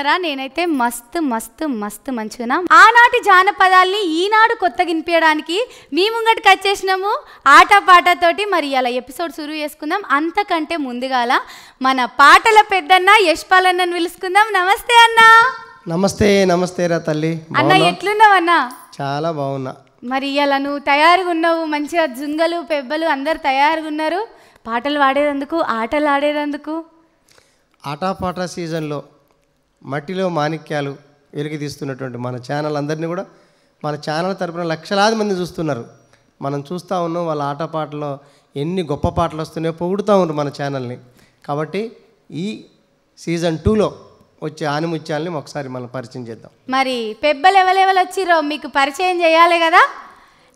మంచిగున్నారా? నేనైతే మస్తు మస్తు మస్తు మంచిగున్నా. ఆనాటి జానపదాల్ని ఈనాడు కొత్తగా వినిపించడానికి మీ ముంగటికి వచ్చేసినాము ఆటపాటతోటి. మరి ఇలా ఎపిసోడ్ షురూ చేసుకుందాం. అంతకంటే ముందుగాల మన పాటల పెద్దన్న యశ్పాల్ అన్నని పిలుచుకుందాం. నమస్తే అన్న. నమస్తే. నమస్తే రా తల్లి. అన్న ఎట్లున్నావు అన్న? చాలా బాగున్నా. మరి ఇలా నువ్వు తయారుగా ఉన్నావు, మంచిగా జుంగలు పెబ్బలు అందరు తయారుగా ఉన్నారు. పాటలు పాడేదందుకు, ఆటలు ఆడేదందుకు. ఆటపాట సీజన్లో మట్టిలో మాణిక్యాలు వెలికితీస్తున్నటువంటి మన ఛానల్ అందరినీ కూడా మన ఛానల్ తరపున లక్షలాది మంది చూస్తున్నారు. మనం చూస్తూ ఉన్నాం వాళ్ళ ఆటపాటలో ఎన్ని గొప్ప పాటలు వస్తున్నాయో పొగుడుతూ ఉన్నారు మన ఛానల్ని. కాబట్టి ఈ సీజన్ 2లో వచ్చే ఆనిముత్యాలని ఒకసారి మనం పరిచయం చేద్దాం. మరి పెబ్బలు ఎవరెవరు వచ్చిరో మీకు పరిచయం చేయాలి కదా.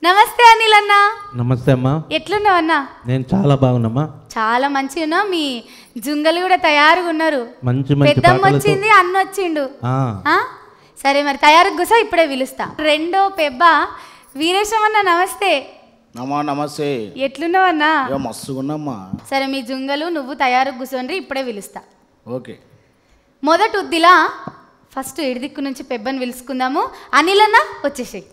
నమస్తే అనిల్ అన్న. నమస్తే అమ్మా. ఎట్లున్నావు అన్న? నేను చాలా బాగున్నామ్మా. చాలా మంచిగా ఉన్నావు. మీ జుంగలు కూడా తయారుగా ఉన్నారు. మంచి పెద్దమ్మ వచ్చింది, అన్న వచ్చిండు. సరే మరి తయారుగా కూసో, ఇప్పుడే పిలుస్తా. రెండో పెబ్బ వీరేశం అన్న. నమస్తే. నమస్తే. ఎట్లున్నావు అన్న? మస్తుగున్నామ్మా. సరే మీ జుంగలు నువ్వు తయారుగా కూర్చోండి, ఇప్పుడే పిలుస్తా. ఓకే. మొదటి ఉద్దిలా ఫస్ట్ ఇడిదిక్కు నుంచి పెబ్బని పిలుచుకుందాము. అనిల్ అన్న వచ్చేసేయి.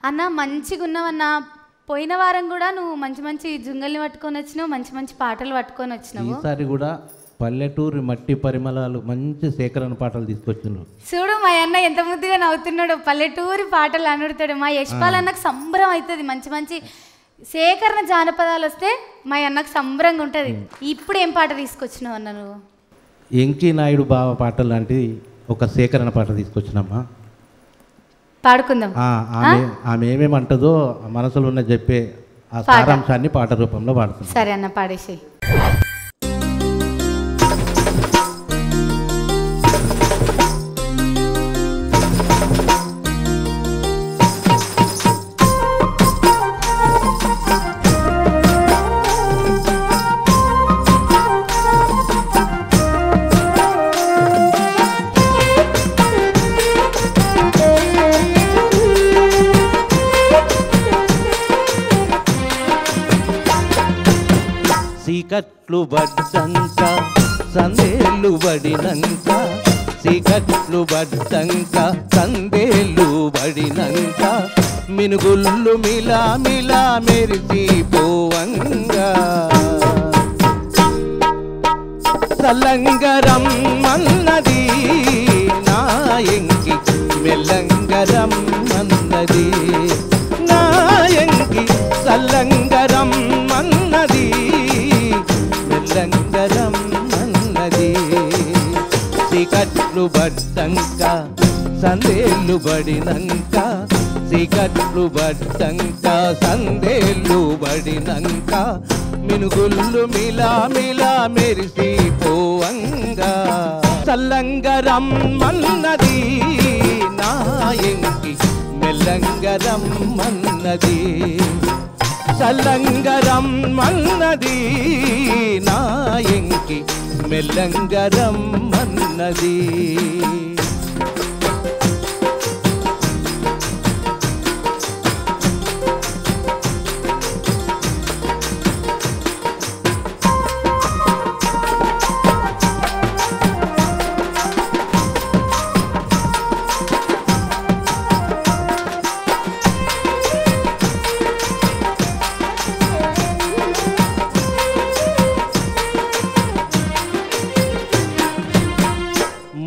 అన్న మంచిగా ఉన్నావన్నా. పోయిన వారం కూడా నువ్వు మంచి మంచి జుంగల్ని పట్టుకొని వచ్చినావు, మంచి మంచి పాటలు పట్టుకొని వచ్చినావు. ఈసారి కూడా పల్లెటూరు మట్టి పరిమళాలు మంచి సేకరణ పాటలు తీసుకొచ్చినావు. చూడు మా అన్న ఎంత ముద్దుగా నవ్వుతున్నాడు. పల్లెటూరి పాటలు అనుడతాడు. మా యశ్పాల్ అన్నకు సంబరం అవుతుంది. మంచి మంచి సేకరణ జానపదాలు వస్తే మా అన్నకు సంబరంగా ఉంటుంది. ఇప్పుడు ఏం పాట తీసుకొచ్చినావు అన్న నువ్వు? ఎంకి నాయుడు బావ పాటలు లాంటి ఒక సేకరణ పాట తీసుకొచ్చినమ్మా. పాడుకుందాం. ఆమె ఏమేమంటదో మనసులో ఉన్న చెప్పే ఆ సారాంశాన్ని పాట రూపంలో పాడుతుంది. సరే అన్న పాడేసి. చీకట్లు పడ్డంక సందేళ్ళు పడినంక, చీకట్లు పడ్డంక సందేళ్ళు పడినంక, మినుగుళ్ళు మిలా మిలా మెరిసిపోవంగా, చల్లంగరం అన్నది నా ఎంకి మెల్లంగరం అన్నది, నా ఎంకి చల్లంగరం అన్నది మెల్లంగరం అన్నది, చీకట్లు పడ్డంక సందేళ్ళు పడినంక, చీకట్లు పడ్డంక సందేళ్ళు పడినంక, మినుగుళ్ళు మిలా మిలా మెరిసిపోవంగా, చల్లంగరం అన్నది నా ఎంకి మెల్లంగరం అన్నది, చల్లంగరం అన్నది నా ఎంకి మెల్లంగరం అన్నది.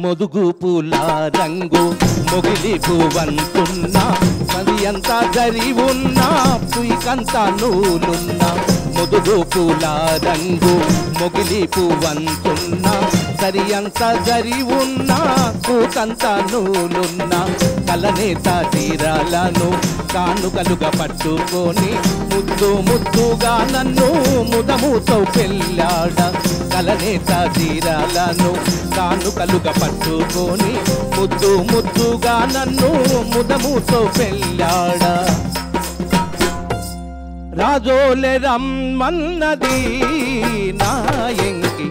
మొదుగు పూల రంగు మొగిలి పువ్వంతున్నా, అది అంతా జరి ఉన్నా పుయ్కంతా నూలున్నా, మొదుగు పూల రంగు మొగిలి పువ్వంతున్నా, సరి అంతా జరి ఉన్నా పూకంతా నూలున్నా, కలనేత తీరాలను కానుకలుగా పట్టుకొని ముద్దు ముద్దుగా నన్ను ముదముతో పెళ్ళాడ, కలనేత తీరాలను కానుకలుగా పట్టుకొని ముద్దు ముద్దుగా నన్ను ముదముతో పెళ్ళాడ, రాజోలే రమ్మన్నది నా ఎంకి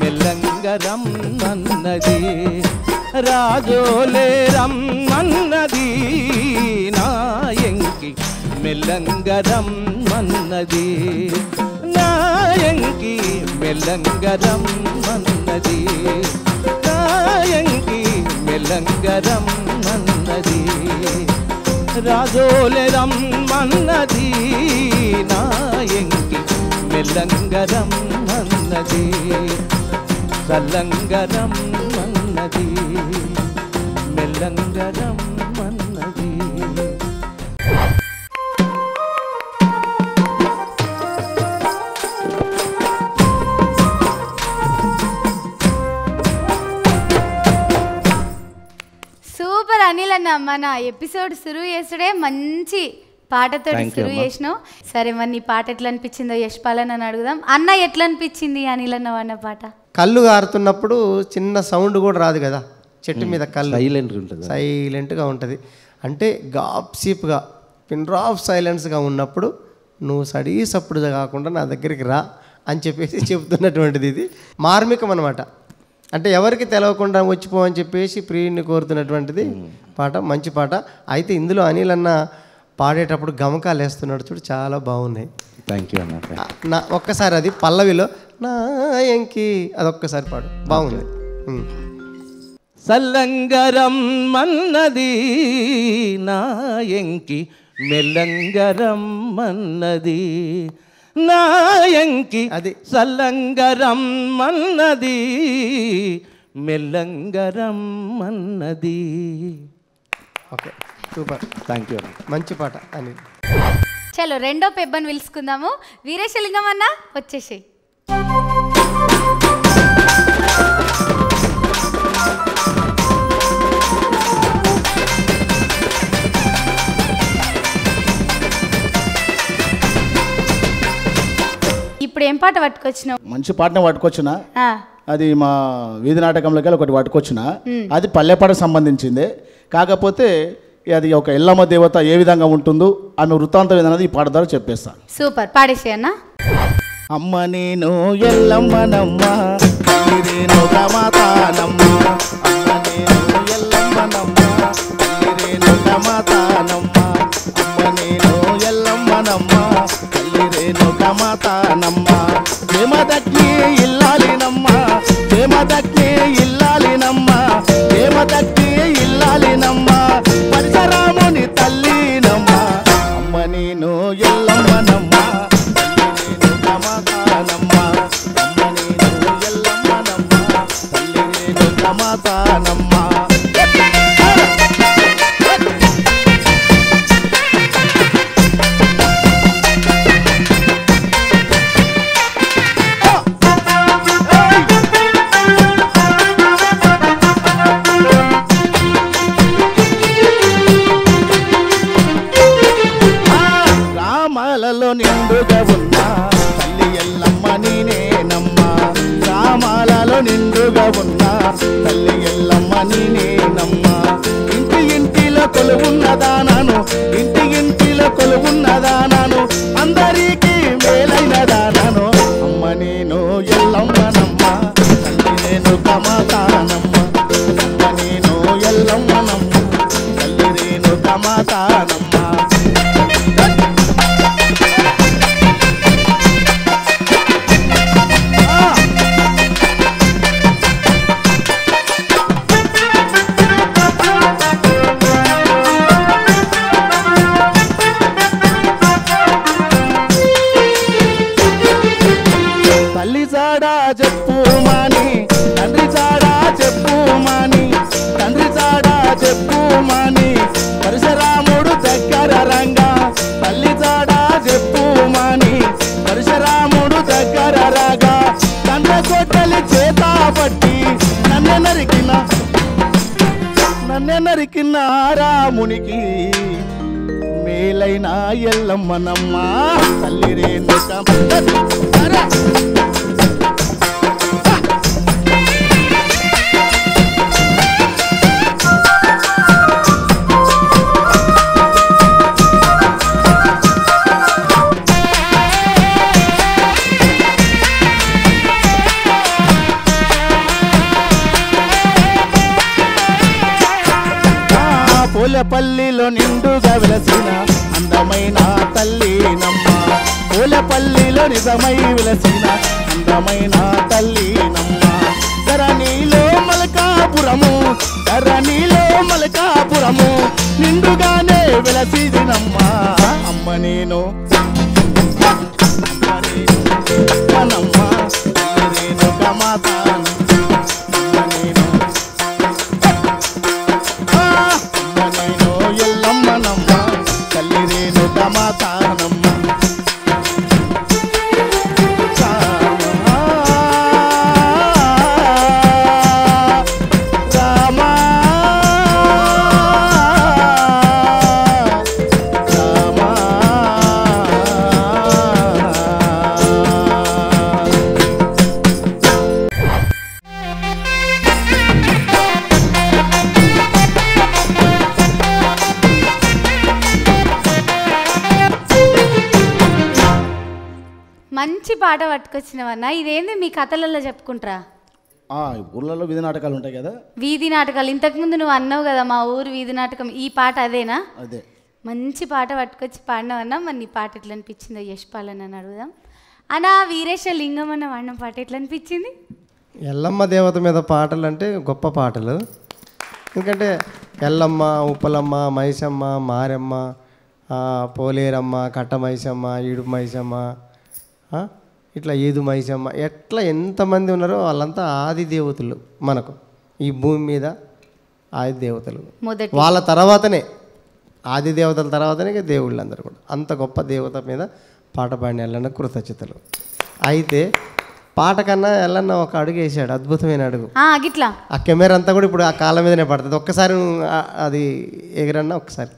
మెల్ల మెల్లంగరమ్మన్నది రాజోలే రమ్మన్నది నా ఎంకి మెల్లంగరమ్మన్నది నా ఎంకి మెల్లంగరమ్మన్నది నా ఎంకి మెల్లంగరమ్మన్నది రాజోలే రమ్మన్నది నా ఎంకి మెల్లంగరమ్మన్నది సల్లంగరమ్మన్నది మెల్లంగరమ్మన్నది. సూపర్ అనిల్ అన్న, మన ఎపిసోడ్ సురువు చేసుడే మంచి పాటతో సురువు చేసినావు. సరే మరి నీ పాట ఎట్లా అనిపించిందో యశ్పాల్ అని అడుగుదాం. అన్న ఎట్లా అనిపించింది అనిల్ అన్న అన్న పాట? కళ్ళు గారుతున్నప్పుడు చిన్న సౌండ్ కూడా రాదు కదా, చెట్టు మీద కళ్ళు సైలెంట్గా ఉంటుంది. అంటే గాప్సీప్గా పిన్ డ్రాప్ సైలెన్స్గా ఉన్నప్పుడు నువ్వు సప్పుడుగా కాకుండా నా దగ్గరికి రా అని చెప్పేసి చెబుతున్నటువంటిది ఇది మార్మికం అనమాట. అంటే ఎవరికి తెలవకుండా వచ్చిపోవని చెప్పేసి ప్రియుడిని కోరుతున్నటువంటిది పాట, మంచి పాట. అయితే ఇందులో అనిల్ అన్న పాడేటప్పుడు గమకాలు వేస్తున్నాడు చూడు, చాలా బాగున్నాయి. థ్యాంక్ యూ అన్న. నా ఒక్కసారి అది పల్లవిలో నా ఎంకి అదొక్కసారి పాడు, బాగుంది. సల్లంగరమ్మన్నది నా ఎంకి మెల్లంగరమ్మన్నది నా ఎంకి అది సల్లంగరమ్మన్నది మెల్లంగరమ్మన్నది. ఓకే, సూపర్, థ్యాంక్ యూ అన్న. మంచి పాట అని. చలో రెండో పెబ్బని పిలుచుకుందాము. వీరేశలింగం అన్న వచ్చేసి. ఇప్పుడు ఏం పాట పట్టుకొచ్చినావు? మంచి పాటనే పట్టుకొచ్చిన. ఆ, అది మా వీధి నాటకంలోకి ఒకటి పట్టుకొచ్చిన. అది పల్లెపాటకు సంబంధించిందే. కాకపోతే అది ఒక ఎల్లమ్మ దేవత ఏ విధంగా ఉంటుందో ఆమె వృత్తాంతం ఏదన్నది ఈ పాట ద్వారా చెప్పేస్తాను. సూపర్, పాడేసి అన్న. అమ్మ నేను ఎల్లమ్మనమ్మ రేణుక మాతానమ్మ, అమ్మ నేను ఎల్లమ్మనమ్మ రేణుక మాతానమ్మ, అమ్మ నేను ఎల్లమ్మనమ్మ రేణుక మాతానమ్మ, హేమదగ్ని ఇల్లాలినమ్మ, హేమదగ్ని ఇల్లాలినమ్మ, హేమదగ్ని ఇల్లాలినమ్మ, పరశురాముని తల్లినమ్మ, అమ్మ నేను ఎల్లమ్మనమ్మ రేణుక మాతానమ్మ, అమ్మ నేను ఎల్లమ్మనమ్మ తల్లి రేణుక మాతానమ్మ. గ్రామాలలో నిండుగా ఉన్న తల్లి ఎల్లమ్మ నేనేనమ్మ, గ్రామాలలో నిండుగా ఉన్న తల్లి ఎల్లమ్మ నేనేనమ్మ, ఇంటి ఇంటిలో కొలువున్నదానాను, ఇంటి ఇంటిలో కొలువున్నదానాను, అందరికీ మేలైనదానాను, అమ్మ నేను ఎల్లమ్మనమ్మ తల్లి రేణుక మాతానమ్మ, అమ్మ నేను ఎల్లమ్మనమ్మ తల్లి రేణుక మాతానమ్మ. తల్లి చాడా చెప్పు మాని, తండ్రి చాడా చెప్పు మాని, తండ్రి చాడా చెప్పు మాని, పరశురాముడు దగ్గర రంగా, తల్లి చాడా చెప్పు మాని, పరశురాముడు దగ్గర రాగా, కండ కొట్టలి చేత పట్టి నన్ను నరికిన రామునికి మేలైన ఎల్లమ్మనమ్మ తల్లి రేణుక. పూలపల్లిలో నిండుగా వెలసిన అందమైన తల్లినమ్మ పూలపల్లిలో నిజమై వెలసిన అందమైన తల్లినమ్మ ధరణిలో మల్కాపురము ధరణిలో మల్కాపురము నిండుగానే వెలసిదినమ్మ అమ్మ నేను మనమ్మ రేణుక మాత ఎల్లమ్మనమ్మ తల్లి రేణుక మాతానమ్మ మంచి పాట పట్టుకొచ్చినవన్నా. ఇదేంది మీ కథలలో చెప్పుకుంటారా? ఊర్లలో వీధి నాటకాలు ఉంటాయి కదా. వీధి నాటకాలు ఇంతకుముందు నువ్వు అన్నావు కదా మా ఊరు వీధి నాటకం, ఈ పాట అదేనా? అదే. మంచి పాట పట్టుకొచ్చి పాడినావన్నా. మరి నీ పాట ఎట్లా అనిపించిందో యశ్పాల్ అని అడుగుదాం. అన్నా వీరేశ లింగం అన్న వాడిన పాట ఎట్లా అనిపించింది? ఎల్లమ్మ దేవత మీద పాటలు అంటే గొప్ప పాటలు. ఎందుకంటే ఎల్లమ్మ, ఉప్పలమ్మ, మైసమ్మ, మారెమ్మ, పోలేరమ్మ, కట్ట మైసమ్మ, ఈడుపు మైసమ్మ, ఇట్లా ఏదు మైసమ్మ, ఎట్లా ఎంతమంది ఉన్నారో వాళ్ళంతా ఆది దేవతలు. మనకు ఈ భూమి మీద ఆది దేవతలు. వాళ్ళ తర్వాతనే ఆది దేవతల తర్వాతనే దేవుళ్ళు అందరూ కూడా. అంత గొప్ప దేవత మీద పాట పాడిన ఎల్లన్న కృతజ్ఞతలు. అయితే పాట కన్నా ఎల్లన్న ఒక అడుగు వేసాడు, అద్భుతమైన అడుగు. గిట్లా ఆ కెమెరా అంతా కూడా ఇప్పుడు ఆ కాళ్ళ మీదనే పడుతుంది. ఒక్కసారి అది ఎగరన్నా ఒకసారి.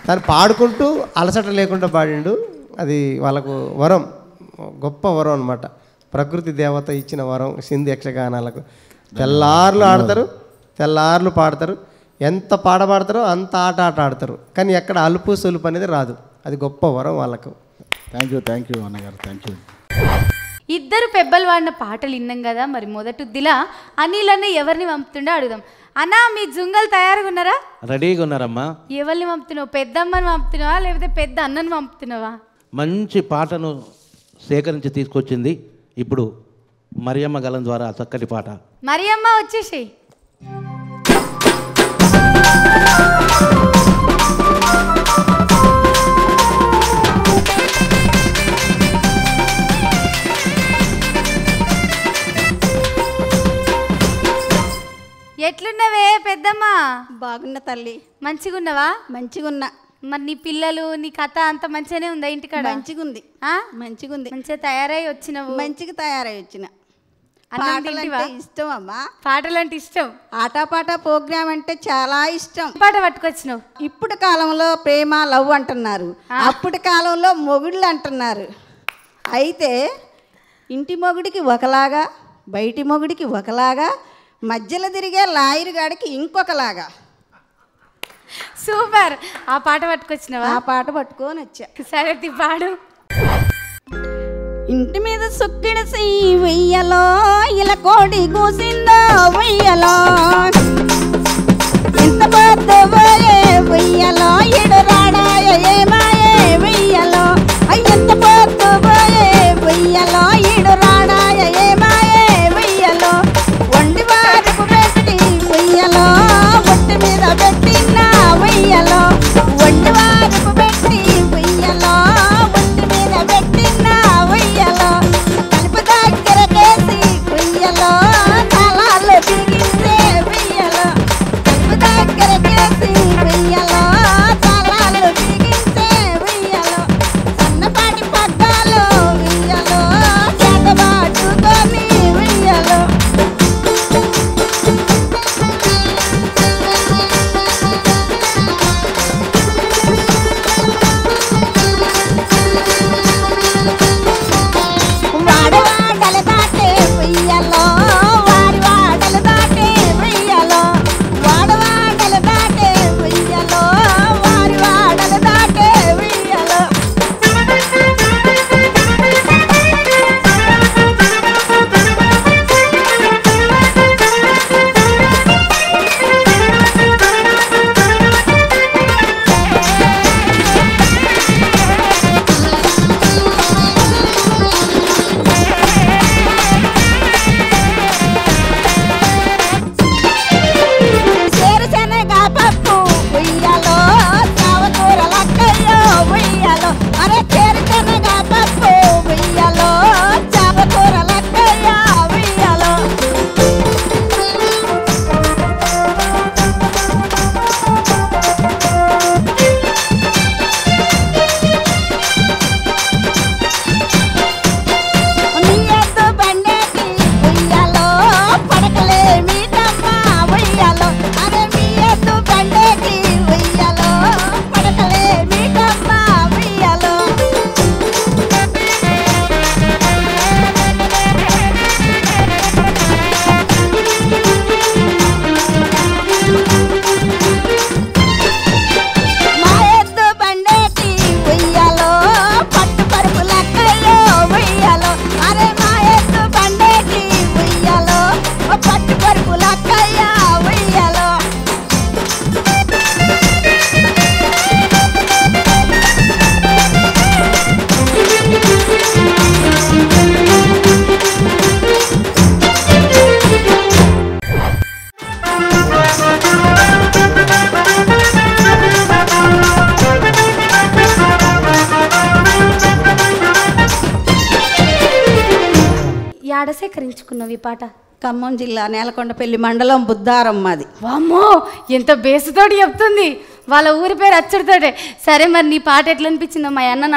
తను పాడుకుంటూ అలసట లేకుండా పాడిండు. అది వాళ్ళకు వరం, గొప్ప వరం అనమాట. ప్రకృతి దేవత ఇచ్చిన వరం సింధు యక్షగానాలకు. తెల్లార్లు ఆడతారు, తెల్లార్లు పాడతారు, ఎంత పాట పాడతారో అంత ఆట ఆడతారు. కానీ ఎక్కడ అలుపు సొలుపు అనేది రాదు. అది గొప్ప వరం వాళ్ళకు. థ్యాంక్ యూ అన్నగారు, థ్యాంక్ యూ. ఇద్దరు పెబ్బలు వాడిన పాటలు విన్నాం కదా. మరి మొదటిదిలా అనిల్ అన్న ఎవరిని పంపుతుండో అడుగుదాం. అన్నా మీ జుంగలు తయారుగా ఉన్నారా? రెడీగా ఉన్నారమ్మా. ఎవరిని పంపుతున్నావు? పెద్దమ్మని పంపుతున్నావా లేకపోతే పెద్ద అన్నని పంపుతున్నావా? మంచి పాటను సేకరించి తీసుకొచ్చింది ఇప్పుడు మరియమ్మ గలం ద్వారా చక్కటి పాట. మరియమ్మ వచ్చేసి ఎట్లున్నవే పెద్దమ్మ? బాగున్న తల్లి. మంచిగున్నవా? మంచిగున్నా. మరి నీ పిల్లలు నీ కథ అంత మంచిగానే ఉందా ఇంటికాడ? మంచిగుంది. మంచిగుంది. మంచిగా తయారై వచ్చినవు? మంచిగా తయారై వచ్చిన. పాటలంటే ఇష్టం అమ్మా. పాటలంటే ఇష్టం. ఆటపాట ప్రోగ్రామ్ అంటే చాలా ఇష్టం. పాట పట్టుకొచ్చినావు? ఇప్పుడు కాలంలో ప్రేమ లవ్ అంటున్నారు, అప్పటి కాలంలో మొగుళ్ళు అంటున్నారు. అయితే ఇంటి మొగుడికి ఒకలాగా, బయటి మొగుడికి ఒకలాగా, మధ్యలో తిరిగే లాయర్ గాడికి ఇంకొకలాగా. సూపర్. ఆ పాట పట్టుకొచ్చినావా? ఆ పాట పట్టుకొని వచ్చా. సరే పాడు. ఇంటి మీద సుక్కిడిసి వెయ్యలో, ఇలా కోడి కూసిందో వెయ్యలో, ఇంత పెద్ద వెయ్యలో, ఇడు రాడాయ ఏమాయే వెయ్యలో, ఎంత పెద్ద వెయ్యలో, ఇడు రాడాయ ఏమాయే వెయ్యలో, వండి వారికి పెట్టి వెయ్యలో, ఒట్టి మీద పెట్టిన వెయ్యలో, వండి వారికి పెట్టి వెయ్యలో, ఒట్టి మీద పెట్టిన వెయ్యలో, కలుపు దగ్గర కేసి వెయ్యలో, తలాలు బిగించే వెయ్యలో, కలుపు దగ్గర కేసి వెయ్యలో, తలాలు బిగించే వెయ్యలో, సన్నపాటి పగ్గాలు వెయ్యలో, చేతబాటుకొని వెయ్యలో. వాడవాడలు దాటే వెయ్యలో, వాడి వాడలు దాటే వెయ్యలో, వాడవాడలు దాటే వెయ్యలో. సేకరించుకున్నావు ఈ పాట? ఖమ్మం జిల్లా నేలకొండపల్లి మండలం బుద్ధారం మాది. వామ్మో ఎంత బేసుతోటి చెప్తుంది, వాళ్ళ ఊరి పేరు అచ్చడితోటే. సరే మరి నీ పాట ఎట్లా అనిపించిందో మా అన్నని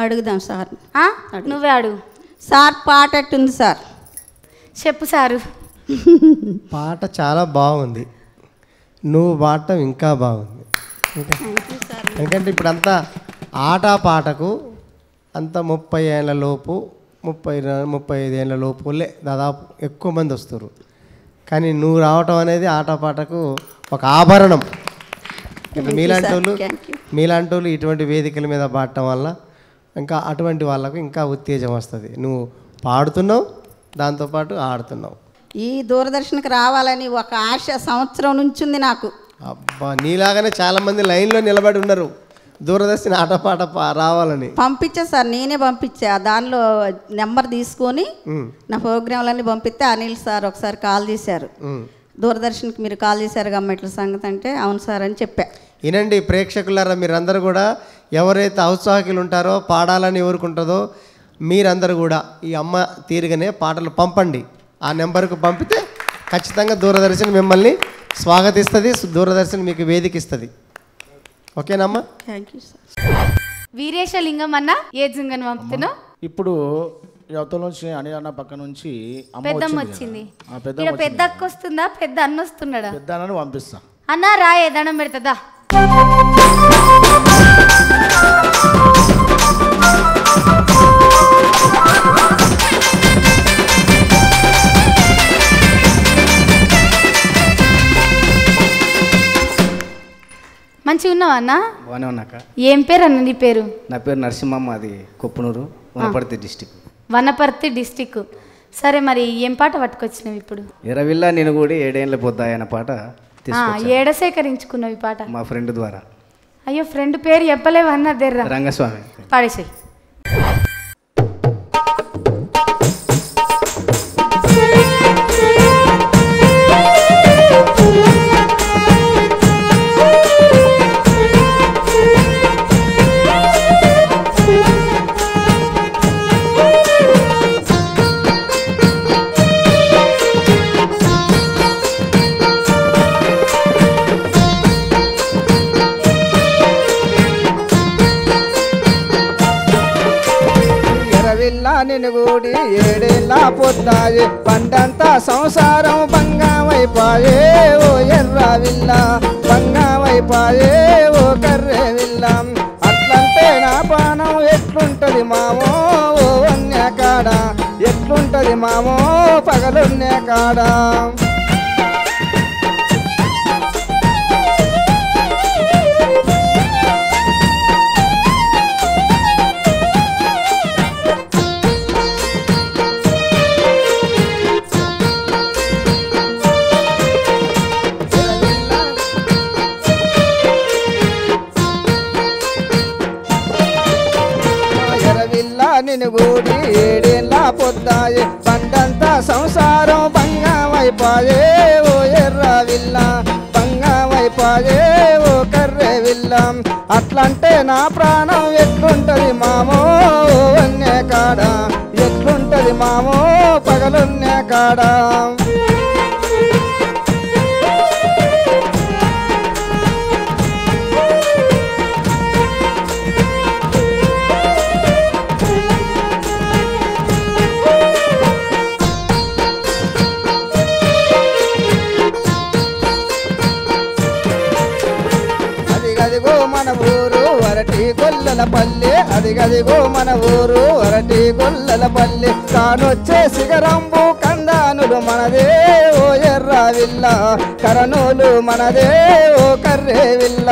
అడుగుదాం సార్. నువ్వే అడుగు. సార్ పాట ఎట్టుంది సార్? చెప్పు సారు. పాట చాలా బాగుంది, నువ్వు పాడటం ఇంకా బాగుంది. ఎందుకంటే ఇప్పుడు అంతా ఆట పాటకు అంత 30 ఏళ్ళ లోపు 35 ఏళ్ళ లోపులే దాదాపు ఎక్కువ మంది వస్తారు. కానీ నువ్వు రావటం అనేది ఆట పాటకు ఒక ఆభరణం. మీలాంటి వాళ్ళు ఇటువంటి వేదికల మీద పాడటం వల్ల ఇంకా అటువంటి వాళ్ళకు ఇంకా ఉత్తేజం వస్తుంది. నువ్వు పాడుతున్నావు, దాంతోపాటు ఆడుతున్నావు. ఈ దూరదర్శన్కి రావాలని ఒక ఆశ సంవత్సరం నుంచి ఉంది నాకు. అబ్బా, నీలాగానే చాలామంది లైన్లో నిలబడి ఉన్నారు దూరదర్శన్ ఆటపాట రావాలని. పంపించా సార్, నేనే పంపించా. దానిలో నెంబర్ తీసుకొని నా ప్రోగ్రాంలన్నీ పంపిస్తే అనిల్ సార్ ఒకసారి కాల్ చేశారు. దూరదర్శన్కి మీరు కాల్ చేశారు గమ్మట్ల సంగతి అంటే అవును సార్ అని చెప్పా. వినండి ప్రేక్షకులారా, మీరందరూ కూడా ఎవరైతే ఔత్సాహికులు ఉంటారో పాడాలని ఎవరుకుంటుందో మీరందరూ కూడా ఈ అమ్మ తీరుగానే పాటలు పంపండి. ఆ నెంబర్కు పంపితే ఖచ్చితంగా దూరదర్శన్ మిమ్మల్ని స్వాగతిస్తుంది, దూరదర్శన్ మీకు వేదిక ఇస్తుంది. ఓకేనమ్మా? Thank you sir. వీరేశలింగం అన్న ఏ జుంగని పంపుతున్నావు? ఇప్పుడు యువతల నుంచి అనిల్ అన్న పక్క నుంచి పెద్దమ్మ వచ్చింది. పెద్ద అక్క వస్తుందా, పెద్ద అన్న వస్తున్నాడా? పెద్ద అన్నను పంపిస్తా. అన్న రాయే దండం పెడుతుందా? మంచిగా ఉన్నావా అన్న? బాగానే ఉన్నాక. ఏం పేరు అన్న నీ పేరు? నా పేరు నరసింహమ్మ, అది కొప్పునూరు, వనపర్తి డిస్టిక్. వనపర్తి డిస్టిక్. సరే మరి ఏం పాట పట్టుకొచ్చినావు ఇప్పుడు? ఎరవిల్లా నేను కూడా 7 ఏళ్ళ పొద్దాయి అన్న పాట ఏడ సేకరించుకున్నావు ఈ పాట? మా ఫ్రెండ్ ద్వారా. అయ్యో ఫ్రెండ్ పేరు చెప్పలేవు అన్న దగ్గర. రంగస్వామి. పాడేసాయి. నిన్ను గూడి 7 ఏళ్ళ పొద్దాయే, పండంతా సంసారం బంగామైపాయే. ఓ ఎర్రవిల్ల బంగామైపాయే, ఓ కర్రెవిల్ల. అట్లంటే నా పానం ఎట్లుంటది మామో, ఓ వన్య కాడ ఎట్లుంటది మామో, పగలున్య కాడ. నిన్ను గూడి 7 ఏళ్ళ పొద్దాయే, పండంతా సంసారం బంగామైపాయే. ఓ ఎర్రవిల్ల బంగామైపాయే, ఓ కర్రెవిల్ల. అట్లంటే నా ప్రాణం ఎట్లుంటది మామో, ఓ వన్య కాడ ఎట్లుంటది మామో, పగలున్య కాడ. మన ఊరు అరటి గొల్లల పల్లె, అదిగదిగో మన ఊరు అరటి గొల్లల పల్లె. కానొచ్చే సిగరంబు కందానులు మనదే, ఓ ఎర్రవిల్ల కరనూలు మనదే, ఓ కర్రెవిల్ల.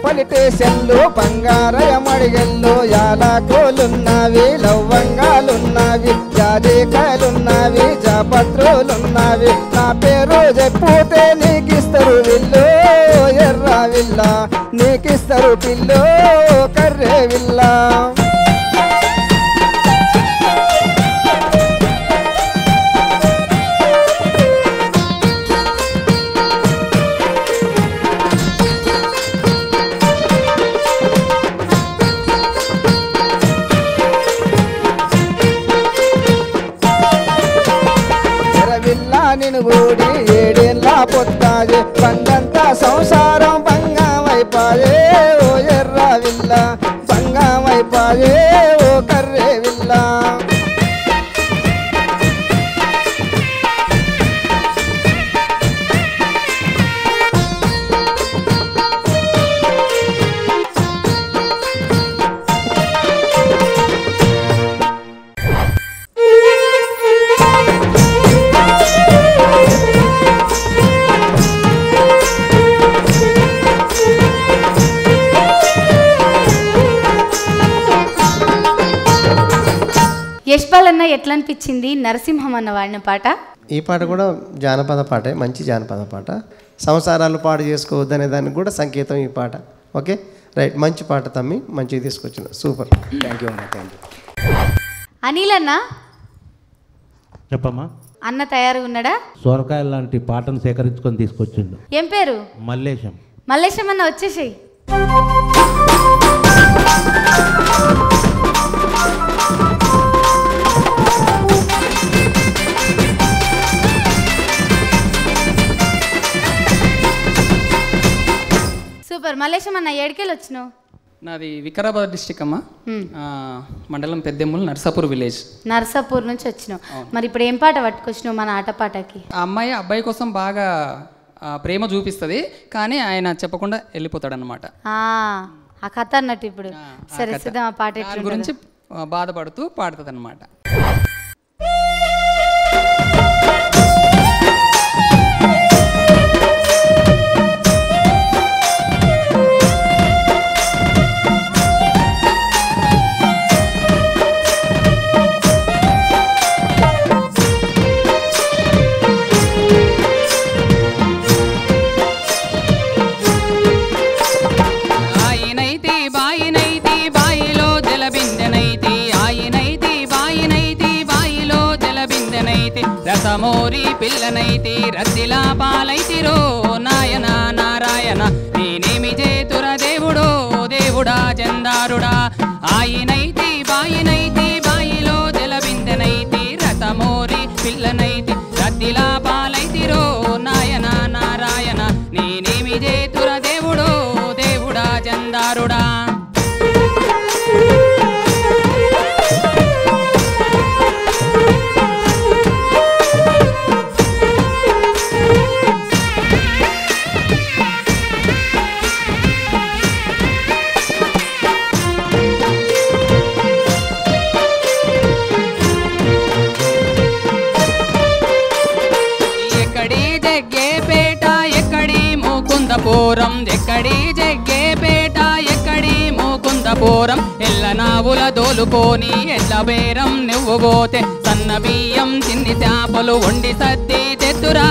పలిటేషన్లు బంగారయ మడిగెళ్ళు, యాలకులున్నవి లవ్వంగాలున్నవి, జాజికాయలున్నవి, జాపత్రులున్నవి. నా పేరు చెప్పుతే నీకిస్తారు విల్లు, ఎర్రవిల్ల నీకిస్తారు పిల్లు, కర్రెవిల్ల. పొత్తాయే బండంతా సంసారం బంగామైపాయే ఓ ఎర్ర విల్ల బంగామైపాయే ఓ కర్రే విల్ల యశ్పాల్ అన్న ఎట్లా అనిపించింది నరసింహం అన్న వాడిన పాట? ఈ పాట కూడా జానపద పాటే, మంచి జానపద పాట. సంసారాలు పాడు చేసుకోవద్దనే దానికి కూడా సంకేతం ఈ పాట. ఓకే రైట్, మంచి పాట తమ్మి, మంచిగా తీసుకొచ్చిన, సూపర్. థ్యాంక్ యూ అన్న, థ్యాంక్ యూ. అనిల్ అన్న చెప్పమ్మా. అన్న తయారుగా ఉన్నాడా? సొరకాయ లాంటి పాటను సేకరించుకొని తీసుకొచ్చిండు. ఏం పేరు? మల్లేశం. మల్లేశం అన్న వచ్చేసేయి. సూపర్. మల్లేశం అన్న ఏడికెళ్ళి వచ్చినావు? నాది వికారాబాద్ డిస్టిక్ అమ్మ, మండలం పెద్దెమ్ములు, నర్సాపూర్ విలేజ్. నర్సాపూర్ నుంచి వచ్చినావు. మరి ఇప్పుడు ఏం పాట పట్టుకొచ్చినావు మన ఆటపాటకి? ఆ అమ్మాయి అబ్బాయి కోసం బాగా ప్రేమ చూపిస్తుంది, కానీ ఆయన చెప్పకుండా వెళ్ళిపోతాడనమాట. ఆ కథ అన్నట్టు ఇప్పుడు. సరే సిద్ధం, ఆ పాట దాని గురించి బాధపడుతూ పాడుతుంది అనమాట. రసమోరి పిల్లనైతి రద్దిలా పాలైతిరో నాయన నారాయణ నేనేమి చేతుర దేవుడో దేవుడా చందారుడా ఆయనైతి బాయినైతి బాయిలో జలబిందెనైతి రసమోరి పిల్లనైతి రద్దిలా పాలైతిరో నాయన నారాయణ నేనేమి చేతుర దేవుడో దేవుడా చందారుడా. ముకుందపురం ఎక్కడి జగ్గేపేట ఎక్కడి ముకుందపురం ఎల్లనావుల దోలుకొని ఎల్ల బేరం నువ్వు పోతే సన్న బియ్యం చిన్ని చేపలు వండి సద్ది తెత్తురా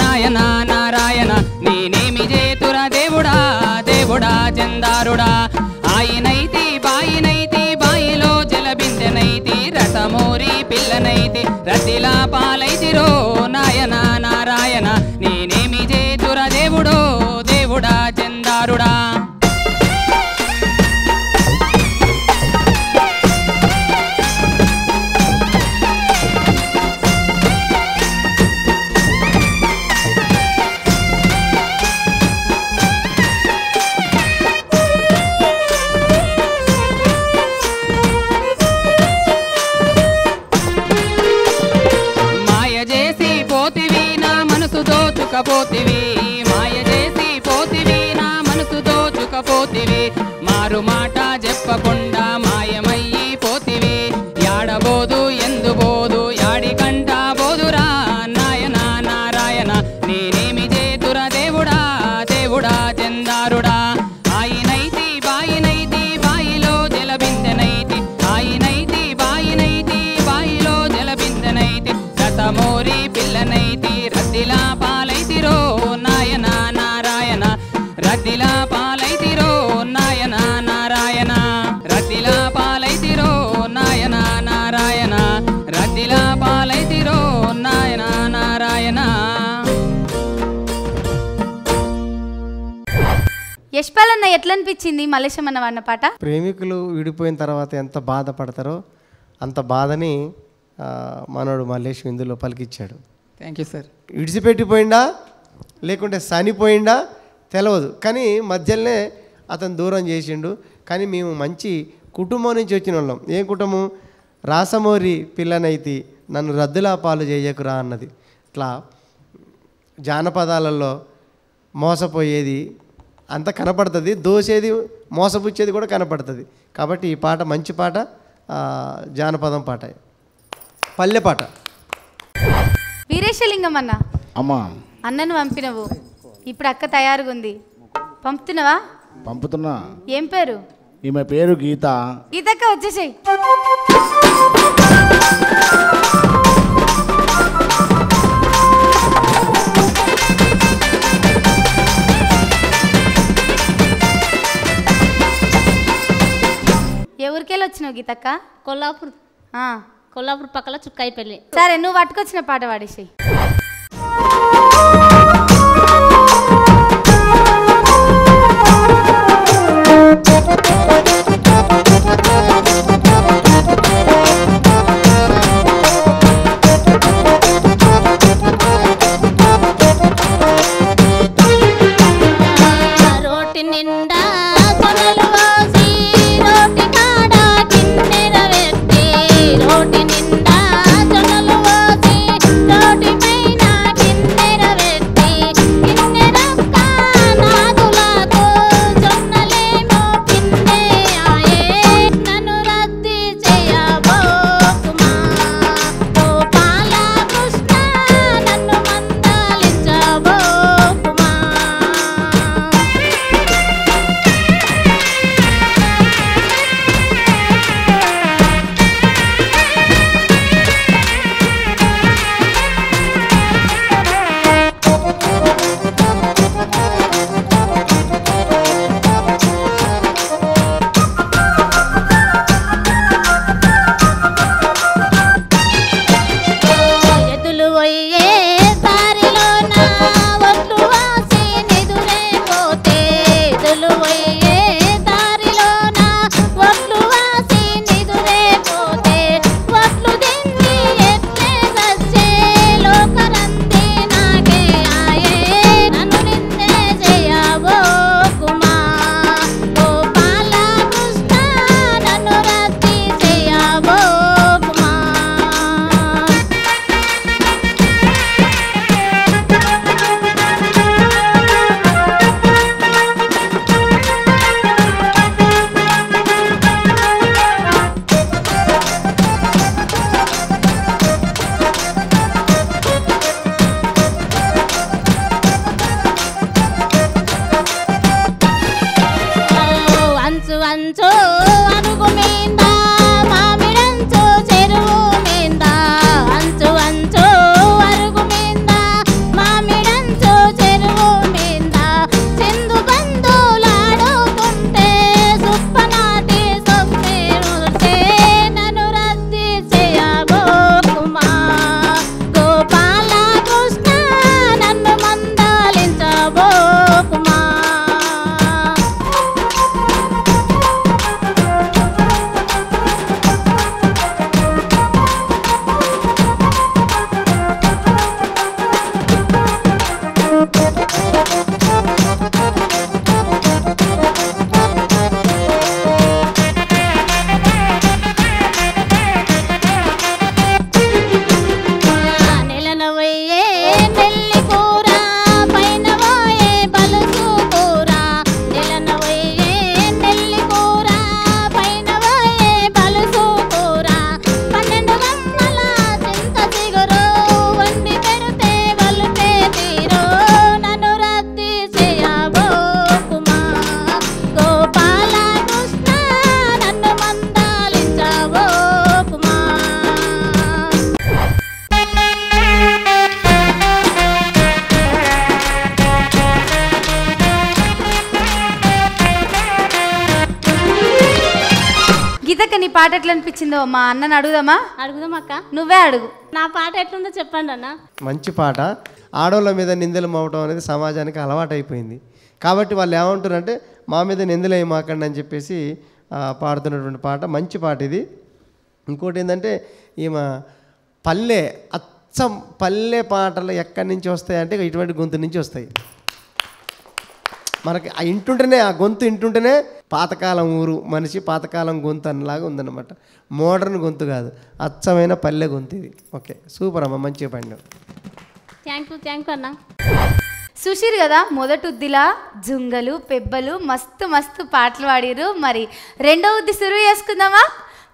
నాయన నారాయణ నేనేమి చేతురా దేవుడా దేవుడా చందారుడా ఆయనైతి బాయినైతి బాయిలో జలబిందెనైతి రసమూరి పిల్లనైతి రద్దిలా పాలైతిరో నాయన నారాయణ నేనేమి చేతురా దేవుడో దేవుడా చందారుడా. పోతివి మాయ చేసి పోతివి నా మనసు దోచుకపోతివి మారు మాట చెప్పకుండా మాయమయ్యి పోతివి యాడబోదు ఎందుబోదు యాడికంట బోదురా నాయన నారాయణ నేనేమి చేతురా దేవుడా దేవుడా చందారుడా ఆయనైతి బాయినైతి బాయిలో జలబిందెనైతి ఆయనైతి బాయినైతి బాయిలో జలబిందెనైతి రసమోరి పిల్లనైతి రద్దిలా పాలైతిరో నాయన నారాయణ రద్దిలా పాలైతిరో నాయన నారాయణ రద్దిలా పాలైతిరో నాయన నారాయణ రద్దిలా పాలైతిరో నాయన నారాయణ. యశ్పాల్ అన్న ఎట్లా అనిపించింది మల్లేశం అన్న వాడిన పాట? ప్రేమికులు విడిపోయిన తర్వాత ఎంత బాధపడతారో అంత బాధని మనోడు మల్లేశం ఇందులో పలికిచ్చాడు. Thank you sir. విడిచిపెట్టిపోయిందా లేకుంటే చనిపోయిండా తెలియదు, కానీ మధ్యలోనే అతను దూరం చేసిండు. కానీ మేము మంచి కుటుంబం నుంచి వచ్చిన వాళ్ళం. ఏం కుటుంబం? రాసమోరి పిల్లనైతి నన్ను రద్దులా పాలు చేయకురా అన్నది. ఇట్లా జానపదాలలో మోసపోయేది అంత కనపడుతుంది, దోసేది మోసపుచ్చేది కూడా కనపడుతుంది. కాబట్టి ఈ పాట మంచి పాట, జానపదం పాట, పల్లె పాట. వీరేశలింగం అన్న, అమ్మా అన్నను పంపినవు, ఇప్పుడు అక్క తయారుగా ఉంది, పంపుతున్నావా? పంపుతున్నా. ఏం పేరు? ఈమె పేరు గీత. గీతక్క వచ్చేసేయి. ఎవరికెళ్ళి వచ్చినావు గీతక్క? కొల్లాపూర్. కొల్లాపూర్ పక్కల చుక్కాయిపల్లి. సరే, నువ్వు పట్టుకొచ్చిన పాట పాడేసేయి. రోటి నిండా కొనలు పోసి రోటి కాడ కిన్నెర పెట్టి, రోటి నిండా కొనలు పోసి రోటి పైన కిన్నెర పెట్టి, కిన్నెరక్క నాగులకు జొన్నలేమో కిన్నె ఆయే, నన్ను రద్ది చేయబోకుమా గోపాల కృష్ణ, నన్ను మందలించబోకుమా. ఎద్దులు పోయే దారిలోన ఒట్లు వాసి నిదురే పోతే, ఎద్దులు పోయే దారిలోన ఒట్లు వాసి నిదురే పోతే, ఒట్లు తిండి ఎట్లే సచ్చే లోకరంది నాకే ఆయే, నన్ను నిందే చేయబోకుమా గోపాల కృష్ణ, నన్ను రద్ది చేయబోకుమా. అంచు అంచు అరుగు మీద మామిడంచు చెరువు మీద, అంచు అంచు అరుగు మీద మామిడంచు చెరువు మీద, చిందు బంధులాడుకుంటే సుప్పనాటి సొప్పేరుతే, నన్ను రద్ది చేయబోకుమా గోపాల కృష్ణ, నన్ను మందలించబోకుమా. నెలన పోయే నెల్లి కూర పైన పోయే పలుసు కూర, నెలన పోయే నెల్లి కూర పైన పోయే పలుసు కూర, 12 గమ్మల చింత చిగురు వండి పెడితే వలుపే తీరు, నన్ను రద్ది చేయబోకుమా గోపాల కృష్ణ, నన్ను మందలించబోకుమా. గీతక్క, నీ పాట ఎట్లా అనిపించిందో మా అన్నని అడుగుదామా? అడుగుదాం అక్క. నువ్వే అడుగు. నా పాట ఎట్లుందో చెప్పండి అన్న. మంచి పాట. ఆడవాళ్ళ మీద నిందలు మోవటం అనేది సమాజానికి అలవాటైపోయింది. కాబట్టి వాళ్ళు ఏమంటారంటే మా మీద నిందలు వేయమాకండి అని చెప్పేసి పాడుతున్నటువంటి పాట. మంచి పాట ఇది. ఇంకోటి ఏంటంటే ఈమె పల్లె అచ్చం పల్లె పాటలు ఎక్కడి నుంచి వస్తాయి అంటే ఇటువంటి గొంతు నుంచి వస్తాయి. మనకి ఆ ఇంటుంటేనే ఆ గొంతు ఇంటుంటేనే పాతకాలం ఊరు మనిషి పాతకాలం గొంతు అన్నలాగా ఉందన్నమాట. మోడర్న్ గొంతు కాదు, అచ్చమైన పల్లె గొంతు ఇది. ఓకే, సూపర్ అమ్మ, మంచిగా పాడినావు. థ్యాంక్ యూ అన్న. చూసిరు కదా, మొదటిద్దిలా జుంగలు పెబ్బలు మస్తు మస్తు పాటలు పాడిరు. మరి రెండవది సురువు చేసుకుందామా?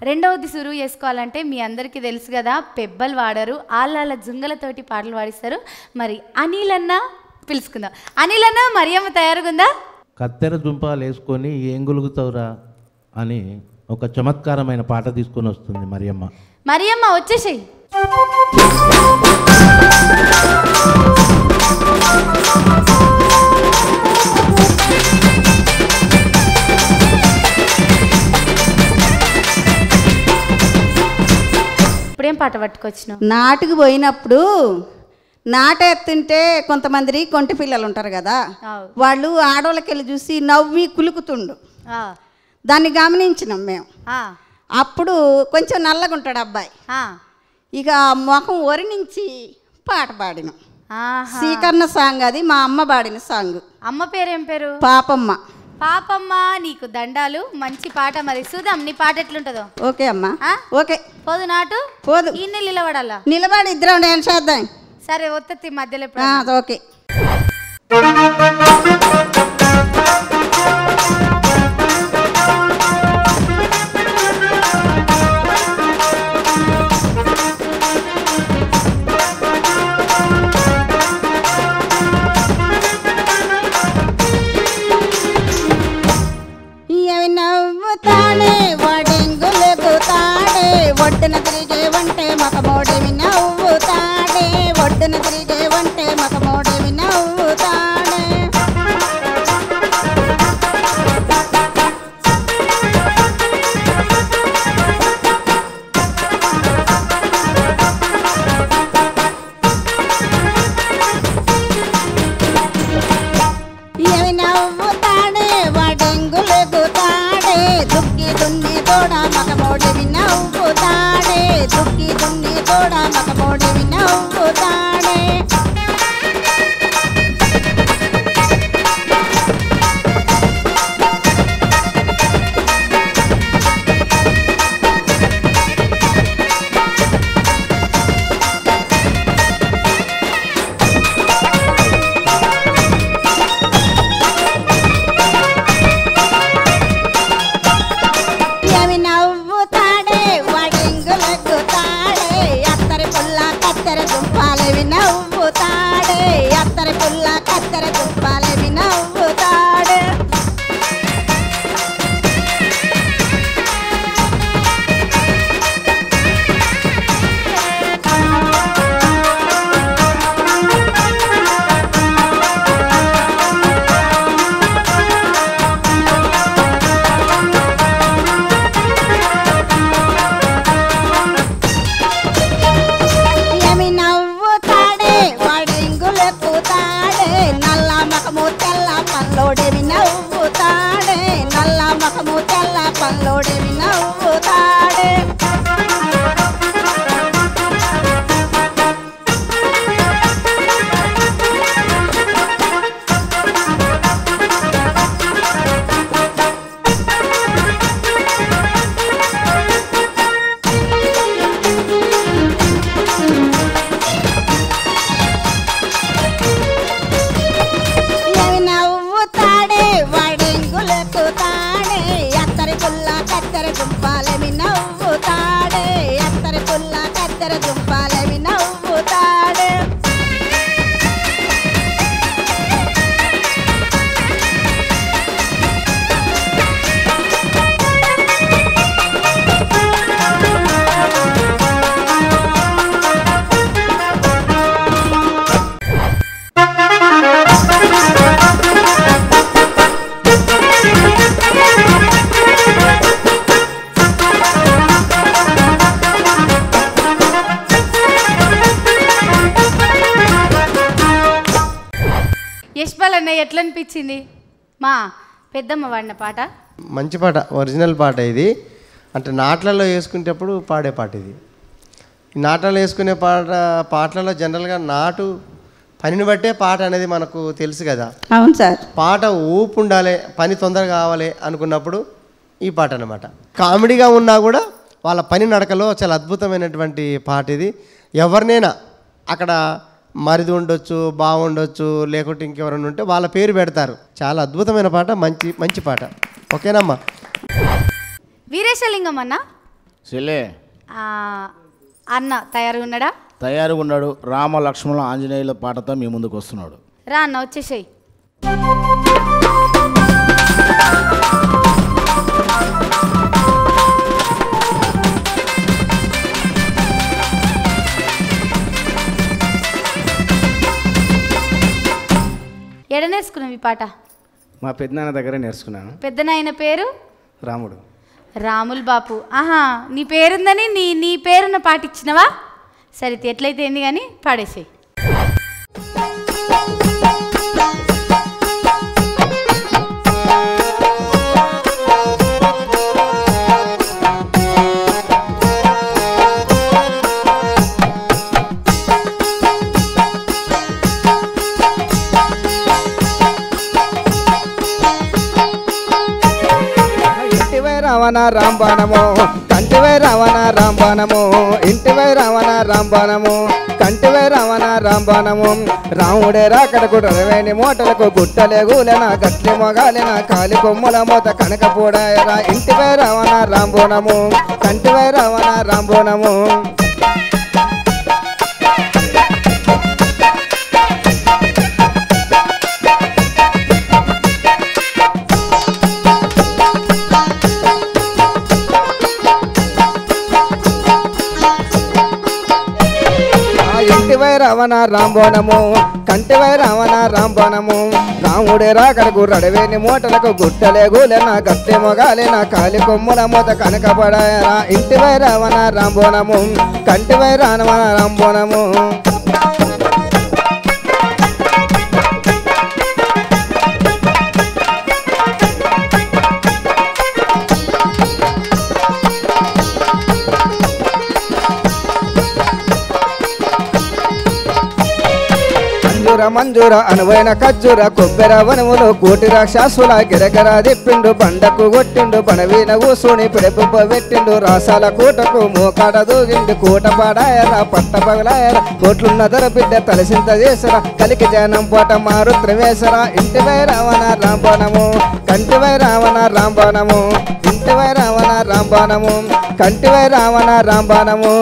రెండవది సురువు చేసుకోవాలంటే మీ అందరికీ తెలుసు కదా, పెబ్బలు వాడరు, ఆళ్ళ జుంగలతోటి పాటలు పాడిస్తారు. మరి అనిల్ అన్న పిలుచుకుందాం. అనిల్ అన్న, మరియమ్మ తయారుగుందా? కత్తెర దుంపాలు వేసుకొని ఏం గొలుగుతావురా అని ఒక చమత్కారమైన పాట తీసుకొని వస్తుంది మరియమ్మ. మరియమ్మ వచ్చేసేయి. ఇప్పుడేం పాట పట్టుకొచ్చినావు? నాటుకు పోయినప్పుడు నాట ఎత్తుంటే కొంతమంది కొంటి పిల్లలు ఉంటారు కదా, వాళ్ళు ఆడవాళ్ళకి వెళ్ళి చూసి నవ్వి కులుకుతుండు. దాన్ని గమనించినాం మేము. అప్పుడు కొంచెం నల్లగా ఉంటాడు అబ్బాయి. ఇక ముఖం ఒరి నుంచి పాట పాడినాం. శ్రీకర్ణ సాంగ్, అది మా అమ్మ పాడిన సాంగ్. అమ్మ పేరేం పేరు? పాపమ్మ. పాపమ్మ, నీకు దండాలు. మంచి పాట. మరి చూద్దాం నీ పాట ఎట్లుంటుందో. ఓకే అమ్మా, ఓకే. పోదు నాటు పోదు, ఈ నిలబడాలా? నిలబడి ఇద్దరం డాన్స్ చేద్దాం. సరే, ఒత్తి మధ్యలో. ఓకే. నవ్వుతాడే వాడెంగులుగుతాడే, ఒడ్డున తిరిగే వంటే మకమోడివి నవ్వుతాడే, ఒడ్డున తిరిగే వంటే మకమోడివి నవ్వుతాడే. ఏమి నవ్వుతాడే వాడెంగులుగుతాడే, దుక్కి దున్ని తోడ మకమోడివి నవ్వుతాడే, దుక్కి దున్ని తోడ మకమోడివి నవ్వుతాడే. ఏమి నవ్వుతాడే వాడెంగులెగ్గుతాడే, అత్తరి పుల్ల కత్తెర దుంపాలేవి నవ్వుతాడే, అత్తరి పుల్ల కత్తెర దుంపాలేవి నవ్వుతాడే. ఏమి నవ్వుతాడే వాడెంగులెక్కుతాడే, నల్ల మకము తెల్ల పల్లోడేవి నవ్వుతాడే, నల్ల మకము తెల్ల పల్లోడేవి నవ్వుతాడే. ఏమి నవ్వుతాడే వాడెంగులెక్కుతాడే, అత్తరి పుల్ల కత్తెర దుంపాలేవి నవ్వుతాడే, అత్తరి పుల్ల కత్తెర దుంపాలేవి నవ్వుతాడే. యశ్పాల్ అన్నయ్య ఎట్లా అనిపించింది మా పెద్దమ్మ వాడిన పాట? మంచి పాట, ఒరిజినల్ పాట ఇది. అంటే నాట్లలో వేసుకునేటప్పుడు పాడే పాట ఇది. నాటాలు వేసుకునే పాటలలో జనరల్గా నాటు పనిని బట్టే పాట అనేది మనకు తెలుసు కదా. అవును సార్. పాట ఊపు ఉండాలి, పని తొందరగా కావాలి అనుకున్నప్పుడు ఈ పాట అన్నమాట. కామెడీగా ఉన్నా కూడా వాళ్ళ పని నడకలో చాలా అద్భుతమైనటువంటి పాట ఇది. ఎవరినైనా అక్కడ మరిది ఉండొచ్చు, బాగుండొచ్చు, లేకుంటే ఇంకెవరైనా ఉంటే వాళ్ళ పేరు పెడతారు. చాలా అద్భుతమైన పాట, మంచి మంచి పాట. ఓకేనమ్మా. వీరేశలింగం అన్న చెల్లే అన్న తయారుగా ఉన్నాడా? తయారుగా ఉన్నాడు. రామ లక్ష్మణ ఆంజనేయుల పాటతో మీ ముందుకు వస్తున్నాడు. రా అన్న, వచ్చేసేయి. ఎడ నేర్చుకున్నావు ఈ పాట? మా పెద్దనాన్న దగ్గర నేర్చుకున్నాను. పెద్దనాయన పేరు రాముడు. రాముల్ బాపు. ఆహా, నీ పేరుందని నీ పేరున్న పాట ఇచ్చినవా? సరే, ఎట్లయితే ఏంది కానీ పాడేసేయి. రావణ రాంబాణము కంటివై రావణ రాంబాణము ఇంటివై రావణ రాంబాణము కంటివై రావణ రాంబాణము రాముడే రాకడకు రవేని మోటలకు గుట్టలే గూలెన గట్లి మొగాలిన కాలి కొమ్ముల మూత కనకపోడాయరా ఇంటివై రావణ రాంబోణము కంటివై రావణ రాంబోణము. ఇంటివై రావణ రాంబోణము కంటివై రావణ రాంబోణము రాముడే రాకడకు రడవేని మూటలకు గుట్టలే గూలెన గట్టె మొగాలిన కాలి కొమ్ముల మూత కనకపడాయరా ఇంటివై రావణ రాంబోణము కంటివై రావణ రాంబోణము. మంజూర అనువైన ఖర్జూర కొబ్బెర వనములు కోటి రాక్షసుల గిరగర దిప్పిండు బండకు కొట్టిండు బణవీన కూసుని పిడపుబ్బ పెట్టిండు రాసాల కూటకు మోకాడ దూగిండు కూట పాడాయరా పట్ట పగలాయరా కోట్లున్న ధర బిడ్డ తలసింత చేసరా కలికి జనం పోట మారుత్ర వేసరా ఇంటివై రావణ రాంబాణము కంటివై రావణ రాంబాణము ఇంటివై రావణ రాంబాణము కంటివై రావణ రాంబాణము.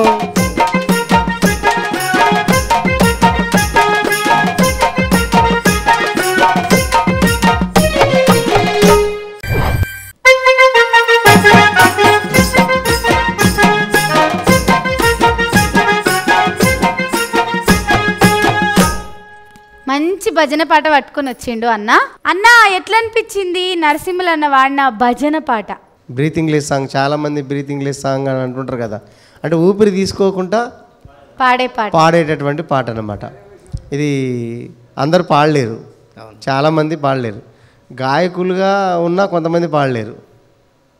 మంచి భజన పాట పట్టుకొని వచ్చిండు అన్న. అన్న ఎట్లా అనిపించింది నరసింహులు అన్న వాడిన భజన పాట? Breathing song. చాలామంది బ్రీతింగ్ సాంగ్ అని అంటుంటారు కదా, అంటే ఊపిరి తీసుకోకుండా పాడేటటువంటి పాట అన్నమాట. ఇది అందరు పాడలేరు, చాలామంది పాడలేరు. గాయకులుగా ఉన్నా కొంతమంది పాడలేరు.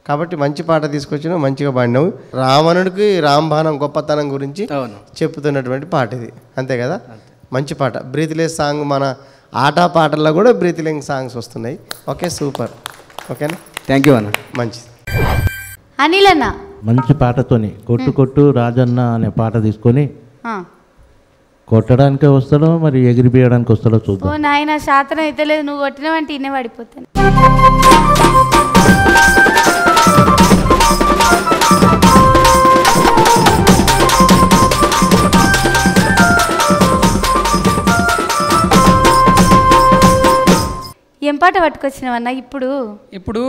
కాబట్టి మంచి పాట తీసుకొచ్చినావు, మంచిగా పాడినావు. రావణుడికి రాంబాణం గొప్పతనం గురించి చెప్తున్నటువంటి పాట ఇది, అంతే కదా? మంచి పాట. Breathless song. మన ఆట పాటల్లో కూడా బ్రీత్లెస్ సాంగ్స్ వస్తున్నాయి. Okay, super. ఓకేనా, థ్యాంక్ యూ అన్న. మంచిది. అనిల్ అన్న మంచి పాటతోని కొట్టు కొట్టు రాజన్న అనే పాట తీసుకొని కొట్టడానికే వస్తాడో మరి ఎగిరిపోయడానికి వస్తాడో చూద్దాం. ఓ నాయన, శాతం అయితే లేదు, నువ్వు కొట్టినవంటే ఇన్నే పడిపోతాను. ఏం పాట పట్టుకొచ్చినావన్నా ఇప్పుడు? ఇప్పుడు